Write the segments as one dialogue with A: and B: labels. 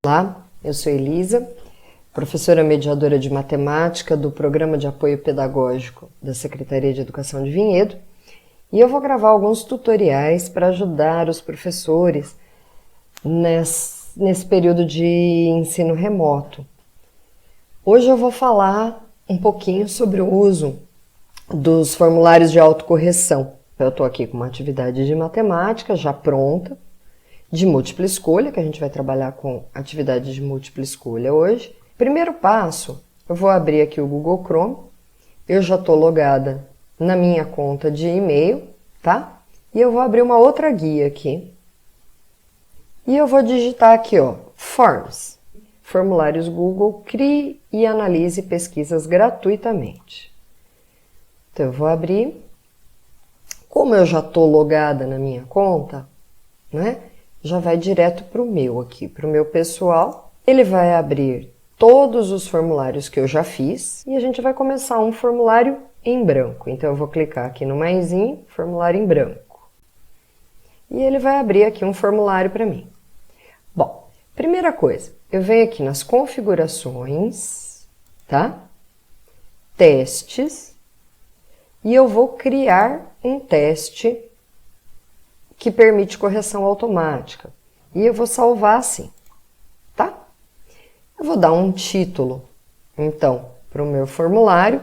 A: Olá, eu sou Elisa, professora mediadora de matemática do Programa de Apoio Pedagógico da Secretaria de Educação de Vinhedo, e eu vou gravar alguns tutoriais para ajudar os professores nesse período de ensino remoto. Hoje eu vou falar um pouquinho sobre o uso dos formulários de autocorreção. Eu estou aqui com uma atividade de matemática já pronta, de múltipla escolha, que a gente vai trabalhar com atividade de múltipla escolha hoje. Primeiro passo, eu vou abrir aqui o Google Chrome. Eu já estou logada na minha conta de e-mail, tá? E eu vou abrir uma outra guia aqui. E eu vou digitar aqui, ó, Forms. Formulários Google, crie e analise pesquisas gratuitamente. Então, eu vou abrir. Como eu já estou logada na minha conta, né? Já vai direto para o meu aqui, para o meu pessoal. Ele vai abrir todos os formulários que eu já fiz e a gente vai começar um formulário em branco. Então, eu vou clicar aqui no maisinho, formulário em branco. E ele vai abrir aqui um formulário para mim. Bom, primeira coisa, eu venho aqui nas configurações, tá? Testes, e eu vou criar um teste que permite correção automática. E eu vou salvar assim, tá? Eu vou dar um título, então, para o meu formulário.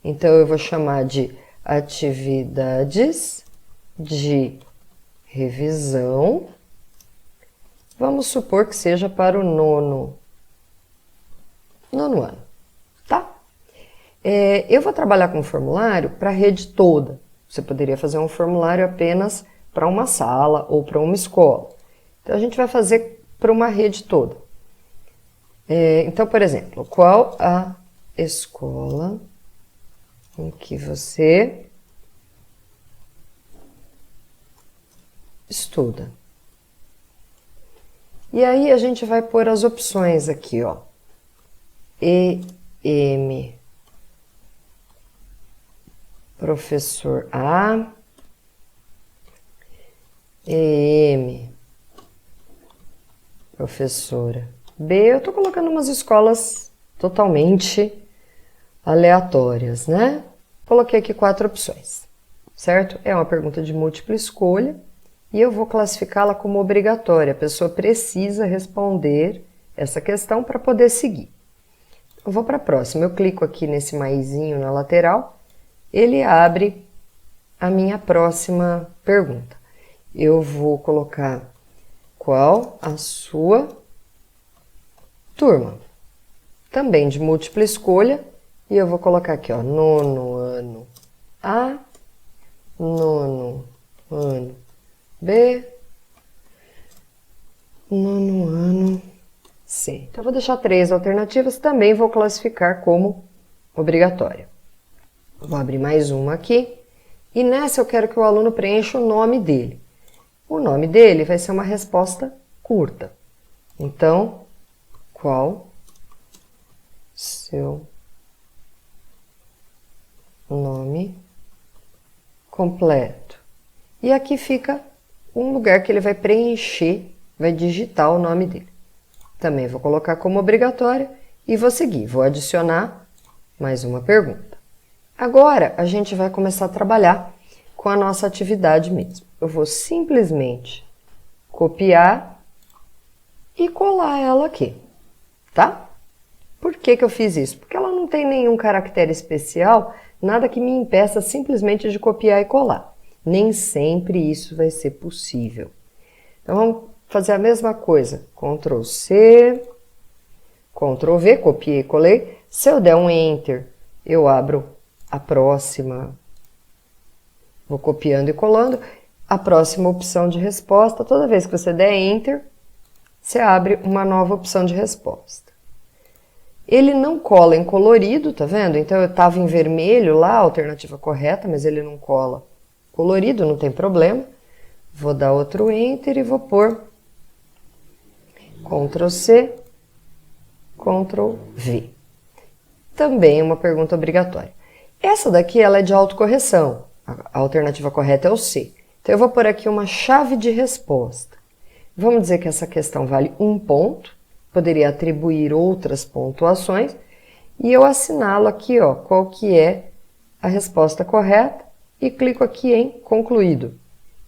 A: Então, eu vou chamar de atividades de revisão. Vamos supor que seja para o nono ano, tá? Eu vou trabalhar com formulário para a rede toda. Você poderia fazer um formulário apenas para uma sala ou para uma escola. Então, a gente vai fazer para uma rede toda. Então, por exemplo, qual a escola em que você estuda? E aí, a gente vai pôr as opções aqui, ó. EM, professor A, EM, professora B. Eu estou colocando umas escolas totalmente aleatórias, né? Coloquei aqui 4 opções, certo? É uma pergunta de múltipla escolha e eu vou classificá-la como obrigatória. A pessoa precisa responder essa questão para poder seguir. Eu vou para a próxima. Eu clico aqui nesse maisinho na lateral, ele abre a minha próxima pergunta. Eu vou colocar qual a sua turma. Também de múltipla escolha. E eu vou colocar aqui, ó, nono ano A, nono ano B, nono ano C. Então, eu vou deixar 3 alternativas. Também vou classificar como obrigatória. Vou abrir mais uma aqui. E nessa eu quero que o aluno preencha o nome dele. O nome dele vai ser uma resposta curta. Então, qual seu nome completo? E aqui fica um lugar que ele vai preencher, vai digitar o nome dele. Também vou colocar como obrigatória e vou seguir. Vou adicionar mais uma pergunta. Agora, a gente vai começar a trabalhar com a nossa atividade mesmo. Eu vou simplesmente copiar e colar ela aqui, tá? Por que que eu fiz isso? Porque ela não tem nenhum caractere especial, nada que me impeça simplesmente de copiar e colar. Nem sempre isso vai ser possível. Então, vamos fazer a mesma coisa. Ctrl C, Ctrl V, copiei e colei. Se eu der um Enter, eu abro a próxima. Vou copiando e colando. A próxima opção de resposta, toda vez que você der Enter, você abre uma nova opção de resposta. Ele não cola em colorido, tá vendo? Então, eu estava em vermelho lá, a alternativa correta, mas ele não cola colorido, não tem problema. Vou dar outro Enter e vou pôr Ctrl C, Ctrl V. Também uma pergunta obrigatória. Essa daqui ela é de autocorreção. A alternativa correta é o C. Então, eu vou pôr aqui uma chave de resposta. Vamos dizer que essa questão vale 1 ponto poderia atribuir outras pontuações e eu assinalo aqui, ó, qual que é a resposta correta e clico aqui em concluído.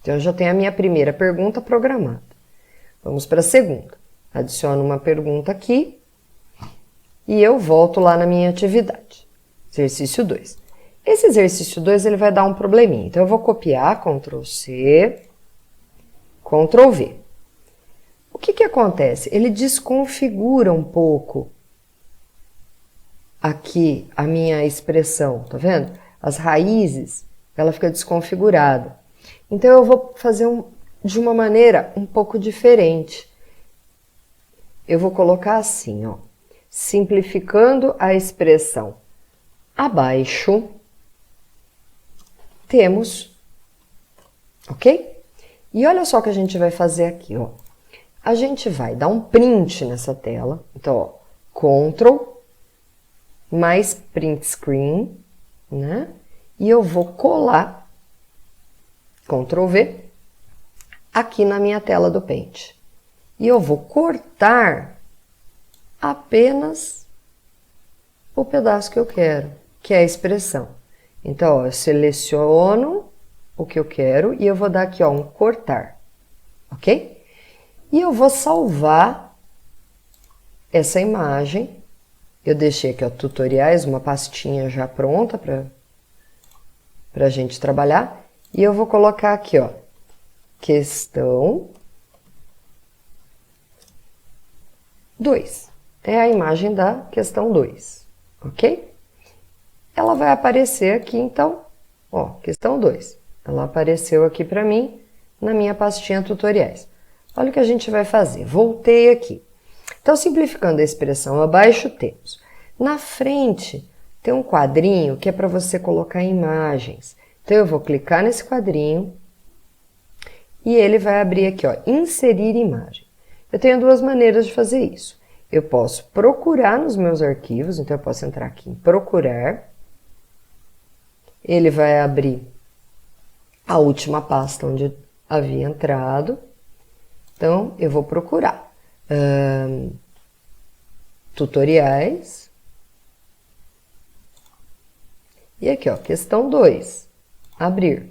A: Então, eu já tenho a minha primeira pergunta programada. Vamos para a segunda. Adiciono uma pergunta aqui e eu volto lá na minha atividade. Exercício 2. Esse exercício 2 ele vai dar um probleminha. Então, eu vou copiar, Ctrl C, Ctrl V. O que que acontece? Ele desconfigura um pouco aqui a minha expressão, tá vendo? As raízes, ela fica desconfigurada. Então, eu vou fazer de uma maneira um pouco diferente. Eu vou colocar assim, ó, simplificando a expressão abaixo, temos, ok? E olha só o que a gente vai fazer aqui, ó. A gente vai dar um print nessa tela. Então, ó, Ctrl mais print screen, né? E eu vou colar, Ctrl V, aqui na minha tela do Paint. E eu vou cortar apenas o pedaço que eu quero, que é a expressão. Então, ó, eu seleciono o que eu quero e eu vou dar aqui, ó, um cortar, ok? E eu vou salvar essa imagem. Eu deixei aqui, ó, tutoriais, uma pastinha já pronta para a gente trabalhar. E eu vou colocar aqui, ó, questão 2. É a imagem da questão 2, ok? Ela vai aparecer aqui, então, ó, questão 2. Ela apareceu aqui para mim na minha pastinha tutoriais. Olha o que a gente vai fazer. Voltei aqui. Então, simplificando a expressão abaixo, temos. Na frente, tem um quadrinho que é para você colocar imagens. Então, eu vou clicar nesse quadrinho e ele vai abrir aqui, ó, inserir imagem. Eu tenho duas maneiras de fazer isso. Eu posso procurar nos meus arquivos, então eu posso entrar aqui em procurar. Ele vai abrir a última pasta onde havia entrado. Então, eu vou procurar tutoriais. E aqui, ó, questão 2, abrir.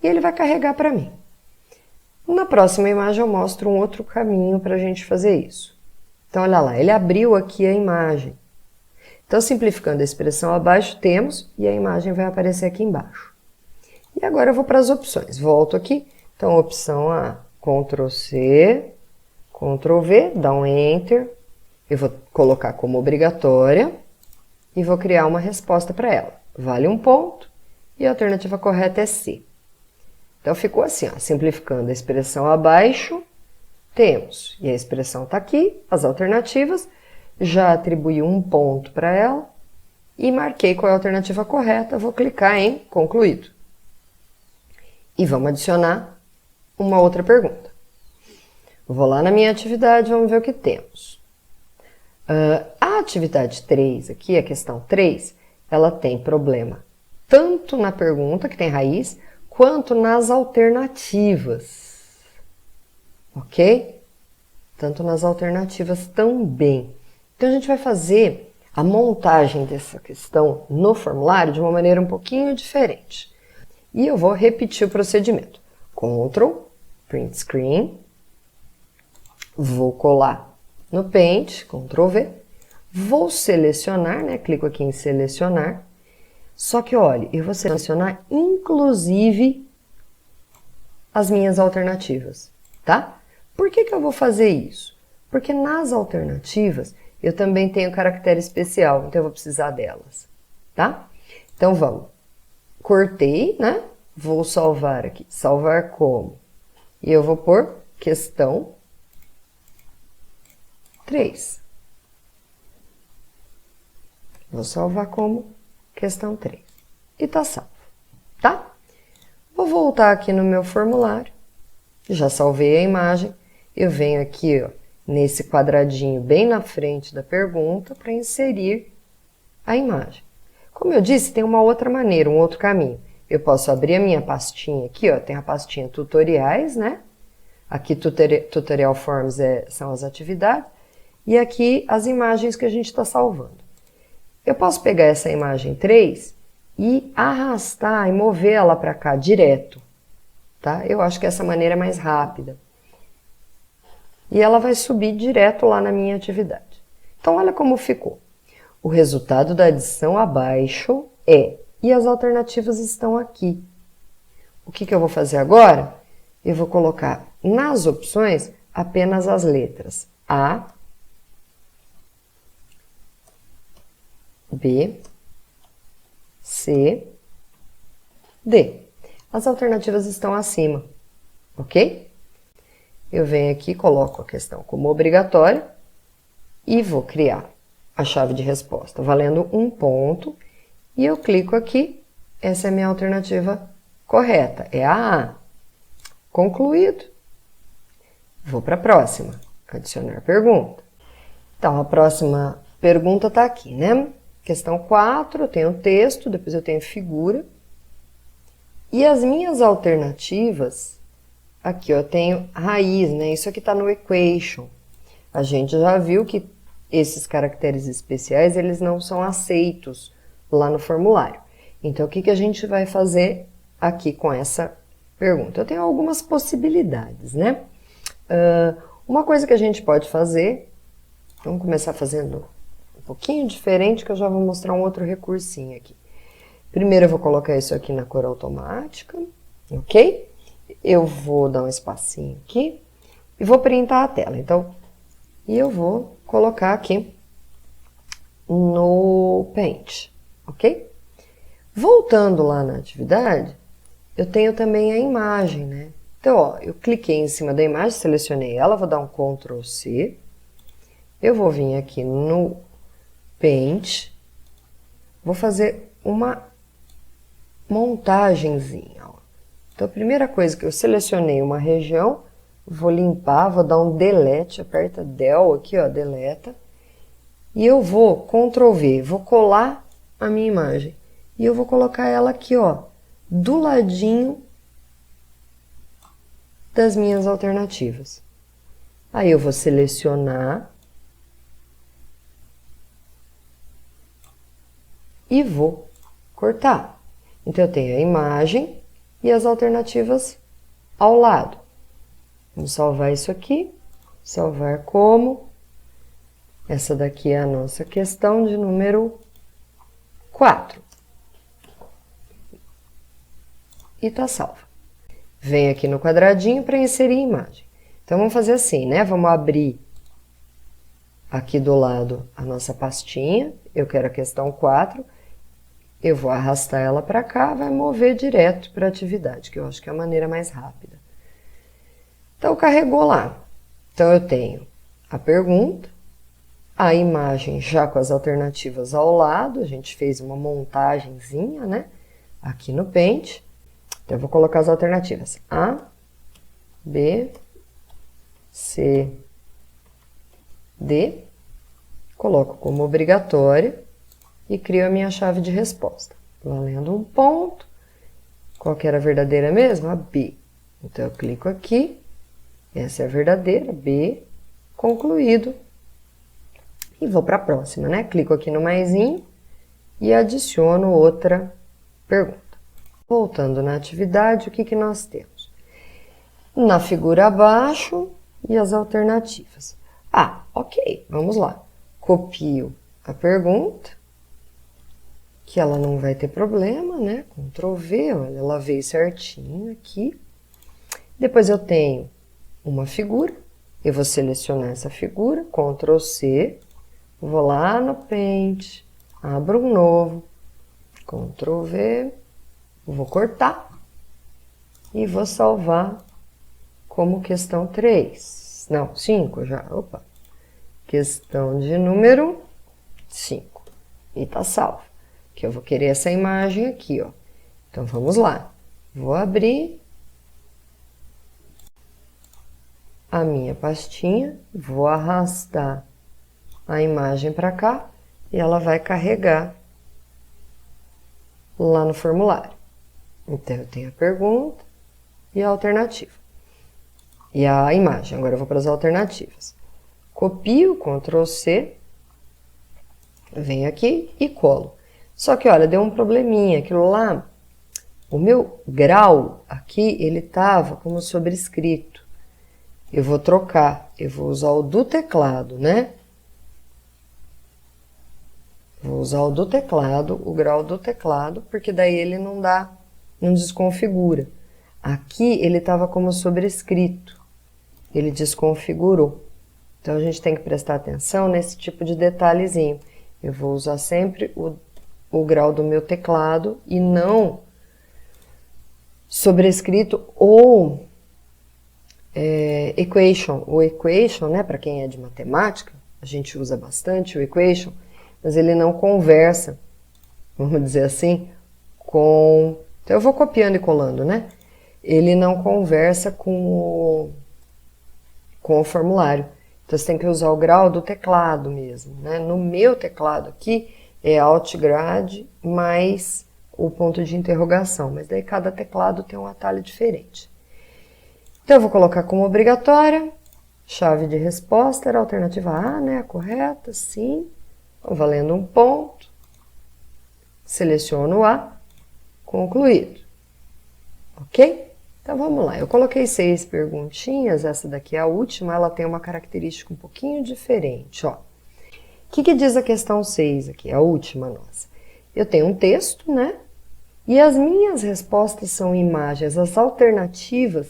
A: E ele vai carregar para mim. Na próxima imagem eu mostro um outro caminho para a gente fazer isso. Então, olha lá, ele abriu aqui a imagem. Então, simplificando a expressão abaixo, temos, e a imagem vai aparecer aqui embaixo. E agora eu vou para as opções. Volto aqui. Então, opção A, Ctrl C, Ctrl V, dá um Enter. Eu vou colocar como obrigatória e vou criar uma resposta para ela. Vale um ponto e a alternativa correta é C. Então, ficou assim, ó, simplificando a expressão abaixo, temos, e a expressão está aqui, as alternativas, já atribuí um ponto para ela e marquei qual é a alternativa correta, vou clicar em concluído. E vamos adicionar uma outra pergunta. Vou lá na minha atividade, vamos ver o que temos. A atividade 3 aqui, a questão 3, ela tem problema tanto na pergunta, que tem raiz, quanto nas alternativas, ok? Tanto nas alternativas também. Então, a gente vai fazer a montagem dessa questão no formulário de uma maneira um pouquinho diferente. E eu vou repetir o procedimento. Ctrl, Print Screen, vou colar no Paint, Ctrl V, vou selecionar, né? Clico aqui em selecionar. Só que, olha, eu vou selecionar inclusive as minhas alternativas, tá? Por que que eu vou fazer isso? Porque nas alternativas eu também tenho caractere especial, então eu vou precisar delas, tá? Então, vamos. Cortei, né? Vou salvar aqui. Salvar como? E eu vou pôr questão 3. Vou salvar como questão 3. E tá salvo, tá? Vou voltar aqui no meu formulário. Já salvei a imagem. Eu venho aqui, ó, nesse quadradinho bem na frente da pergunta para inserir a imagem. Como eu disse, tem uma outra maneira, um outro caminho. Eu posso abrir a minha pastinha aqui, ó, tem a pastinha tutoriais, né? Aqui tutorial forms são as atividades. e aqui as imagens que a gente está salvando. Eu posso pegar essa imagem 3 e arrastar e mover ela para cá direto, tá? Eu acho que essa maneira é mais rápida. E ela vai subir direto lá na minha atividade. Então, olha como ficou. O resultado da adição abaixo é, e as alternativas estão aqui. O que eu vou fazer agora? Eu vou colocar nas opções apenas as letras A, B, C, D. As alternativas estão acima, ok? Eu venho aqui, coloco a questão como obrigatória e vou criar a chave de resposta valendo 1 ponto e eu clico aqui, essa é a minha alternativa correta, é a A. Concluído. Vou para a próxima, adicionar pergunta. Então, a próxima pergunta está aqui, né? Questão 4, eu tenho texto, depois eu tenho figura. E as minhas alternativas, aqui eu tenho raiz, né? Isso aqui está no equation. A gente já viu que esses caracteres especiais, eles não são aceitos lá no formulário. Então, o que a gente vai fazer aqui com essa pergunta? Eu tenho algumas possibilidades, né? Uma coisa que a gente pode fazer, vamos começar fazendo um pouquinho diferente, que eu já vou mostrar um outro recursinho aqui. Primeiro eu vou colocar isso aqui na cor automática, ok? Eu vou dar um espacinho aqui e vou printar a tela. Então, e eu vou colocar aqui no Paint, ok? Voltando lá na atividade, eu tenho também a imagem, né? Então, ó, eu cliquei em cima da imagem, selecionei ela, vou dar um Ctrl C. Eu vou vir aqui no Paint, vou fazer uma montagenzinha, ó. Então, a primeira coisa que eu selecionei uma região, vou limpar, vou dar um Delete, aperta Del aqui, ó, deleta. E eu vou Ctrl V, vou colar a minha imagem. E eu vou colocar ela aqui, ó, do ladinho das minhas alternativas. Aí eu vou selecionar e vou cortar. Então, eu tenho a imagem e as alternativas ao lado. Vamos salvar isso aqui, salvar como. Essa daqui é a nossa questão de número 4. E está salva. Venho aqui no quadradinho para inserir imagem. Então, vamos fazer assim, né? Vamos abrir aqui do lado a nossa pastinha. Eu quero a questão 4. Eu vou arrastar ela para cá, vai mover direto para a atividade, que eu acho que é a maneira mais rápida. Então, carregou lá. Então, eu tenho a pergunta, a imagem já com as alternativas ao lado, a gente fez uma montagenzinha, né? Aqui no Paint. Então, eu vou colocar as alternativas A, B, C, D. Coloco como obrigatória e crio a minha chave de resposta. Valendo 1 ponto. Qual que era a verdadeira mesmo? A B. Então, eu clico aqui. Essa é a verdadeira, B, concluído. E vou para a próxima, né? Clico aqui no maisinho e adiciono outra pergunta. Voltando na atividade, o que nós temos? Na figura abaixo e as alternativas. Ah, ok, vamos lá. Copio a pergunta, que ela não vai ter problema, né? Ctrl V, olha, ela veio certinho aqui. Depois eu tenho uma figura, eu vou selecionar essa figura, Ctrl C, vou lá no Paint, abro um novo, Ctrl V, vou cortar e vou salvar como questão 3, não, 5 já, opa, questão de número 5, e tá salvo, que eu vou querer essa imagem aqui, ó. Então, vamos lá, vou abrir a minha pastinha, vou arrastar a imagem para cá e ela vai carregar lá no formulário. Então, eu tenho a pergunta e a alternativa. E a imagem. Agora, eu vou para as alternativas. Copio, Ctrl C, venho aqui e colo. Só que, olha, deu um probleminha, aquilo lá, o meu grau aqui, ele estava como sobrescrito. Eu vou trocar, eu vou usar o do teclado, né? Vou usar o do teclado, o grau do teclado, porque daí ele não desconfigura. Aqui ele estava como sobrescrito, ele desconfigurou. Então a gente tem que prestar atenção nesse tipo de detalhezinho. Eu vou usar sempre o grau do meu teclado e não sobrescrito ou equation. O equation, né, para quem é de matemática, a gente usa bastante o equation, mas ele não conversa, vamos dizer assim, com... Então eu vou copiando e colando, né? Ele não conversa com o formulário. Então você tem que usar o grau do teclado mesmo, né? No meu teclado aqui é Alt-Grade mais o ponto de interrogação, mas daí cada teclado tem um atalho diferente. Então eu vou colocar como obrigatória, chave de resposta era a alternativa A, né? A correta, sim. Então, valendo um ponto, seleciono A, concluído. Ok? Então vamos lá, eu coloquei 6 perguntinhas, essa daqui é a última, ela tem uma característica um pouquinho diferente, ó. O que diz a questão 6 aqui, a última nossa? Eu tenho um texto, né? E as minhas respostas são imagens, as alternativas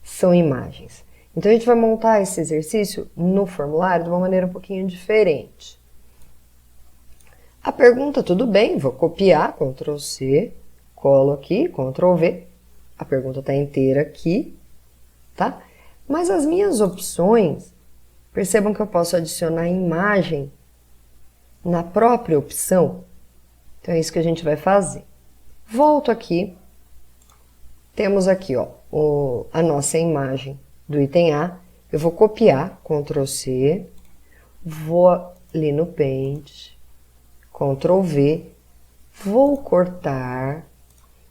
A: são imagens. Então a gente vai montar esse exercício no formulário de uma maneira um pouquinho diferente. A pergunta, tudo bem, vou copiar, Ctrl C, colo aqui, Ctrl V. A pergunta está inteira aqui, tá? Mas as minhas opções, percebam que eu posso adicionar imagem na própria opção. Então é isso que a gente vai fazer. Volto aqui, temos aqui, ó, a nossa imagem do item A. Eu vou copiar, Ctrl C, vou ali no Paint, Ctrl V, vou cortar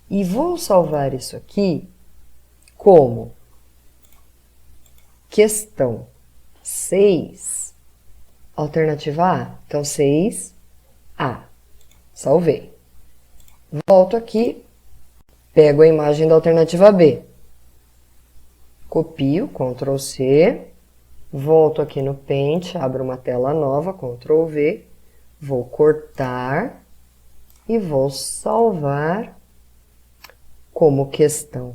A: e vou salvar isso aqui como questão 6, alternativa A. Então, 6A. Salvei. Volto aqui, pego a imagem da alternativa B. Copio, Ctrl C, volto aqui no Paint, abro uma tela nova, Ctrl V, vou cortar e vou salvar como questão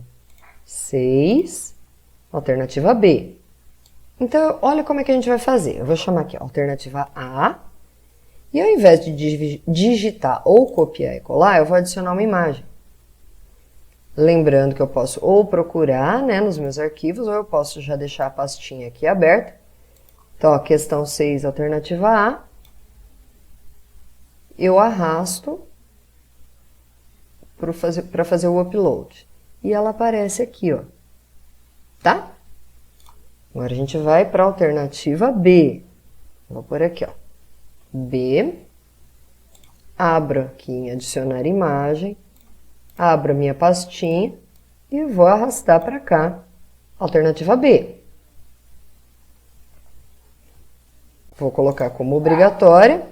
A: 6, alternativa B. Então, olha como é que a gente vai fazer. Eu vou chamar aqui alternativa A, e ao invés de digitar ou copiar e colar, eu vou adicionar uma imagem. Lembrando que eu posso ou procurar, né, nos meus arquivos, ou eu posso já deixar a pastinha aqui aberta. Então, ó, questão 6, alternativa A, eu arrasto para fazer o upload. E ela aparece aqui, ó. Tá? Agora a gente vai para a alternativa B. Vou por aqui, ó. B. Abro aqui em adicionar imagem. Abro a minha pastinha e vou arrastar para cá. Alternativa B. Vou colocar como obrigatória.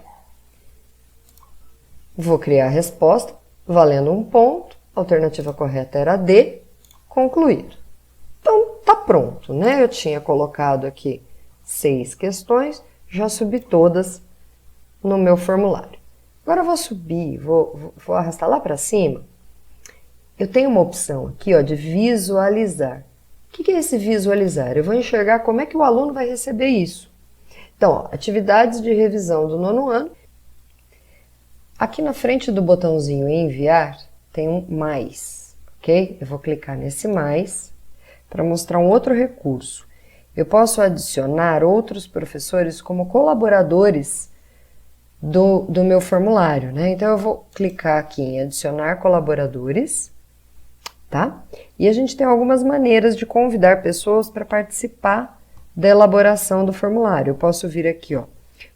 A: Vou criar a resposta, valendo um ponto. A alternativa correta era D. Concluído. Então, tá pronto, né? Eu tinha colocado aqui 6 questões, já subi todas no meu formulário. Agora eu vou subir, vou arrastar lá para cima. Eu tenho uma opção aqui, ó, de visualizar. O que é esse visualizar? Eu vou enxergar como é que o aluno vai receber isso. Então, ó, atividades de revisão do 9º ano. Aqui na frente do botãozinho enviar, tem um mais, ok? Eu vou clicar nesse mais para mostrar um outro recurso. Eu posso adicionar outros professores como colaboradores do meu formulário, né? Então, eu vou clicar aqui em adicionar colaboradores, tá? E a gente tem algumas maneiras de convidar pessoas para participar da elaboração do formulário. Eu posso vir aqui, ó,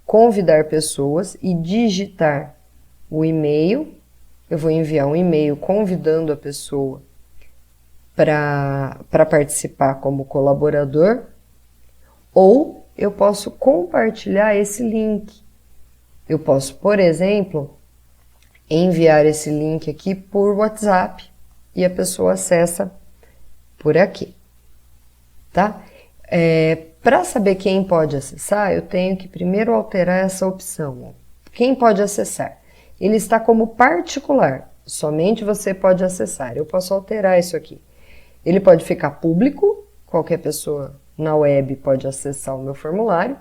A: convidar pessoas e digitar o e-mail. Eu vou enviar um e-mail convidando a pessoa para participar como colaborador, ou eu posso compartilhar esse link. Eu posso, por exemplo, enviar esse link aqui por WhatsApp e a pessoa acessa por aqui, tá? Para saber quem pode acessar, eu tenho que primeiro alterar essa opção. Ó. Quem pode acessar? Ele está como particular, somente você pode acessar. Eu posso alterar isso aqui. Ele pode ficar público, qualquer pessoa na web pode acessar o meu formulário,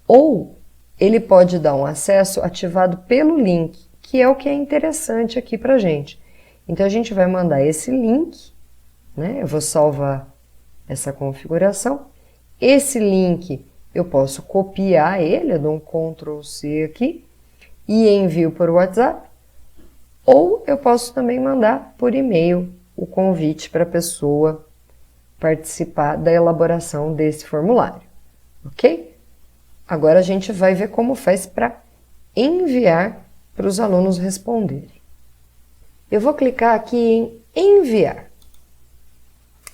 A: ou ele pode dar um acesso ativado pelo link, que é o que é interessante aqui pra gente. Então, a gente vai mandar esse link, né? Eu vou salvar essa configuração. Esse link, eu posso copiar ele, eu dou um Ctrl+C aqui, e envio por WhatsApp, ou eu posso também mandar por e-mail o convite para a pessoa participar da elaboração desse formulário, ok? Agora a gente vai ver como faz para enviar para os alunos responderem. Eu vou clicar aqui em enviar.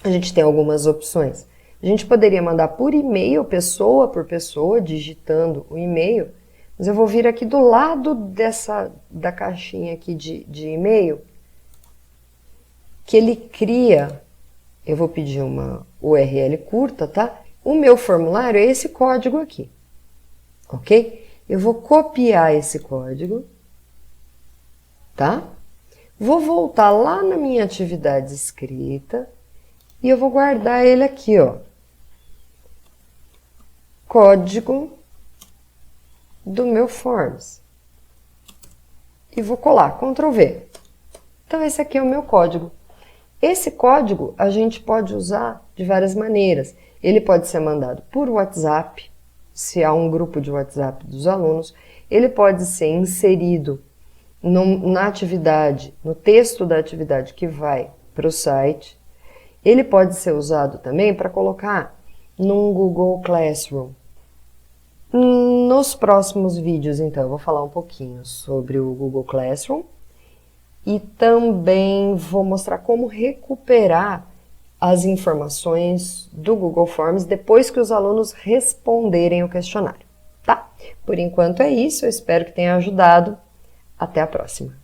A: A gente tem algumas opções. A gente poderia mandar por e-mail, pessoa por pessoa, digitando o e-mail, mas eu vou vir aqui do lado da caixinha aqui de e-mail, que ele cria, eu vou pedir uma URL curta, tá? O meu formulário é esse código aqui, ok? Eu vou copiar esse código, tá? Vou voltar lá na minha atividade escrita e eu vou guardar ele aqui, ó. Código do meu Forms. E vou colar, Ctrl V. Então, esse aqui é o meu código. Esse código a gente pode usar de várias maneiras. Ele pode ser mandado por WhatsApp, se há um grupo de WhatsApp dos alunos. Ele pode ser inserido na atividade, no texto da atividade que vai para o site. Ele pode ser usado também para colocar num Google Classroom. Nos próximos vídeos, então, eu vou falar um pouquinho sobre o Google Classroom e também vou mostrar como recuperar as informações do Google Forms depois que os alunos responderem o questionário, tá? Por enquanto é isso, eu espero que tenha ajudado. Até a próxima!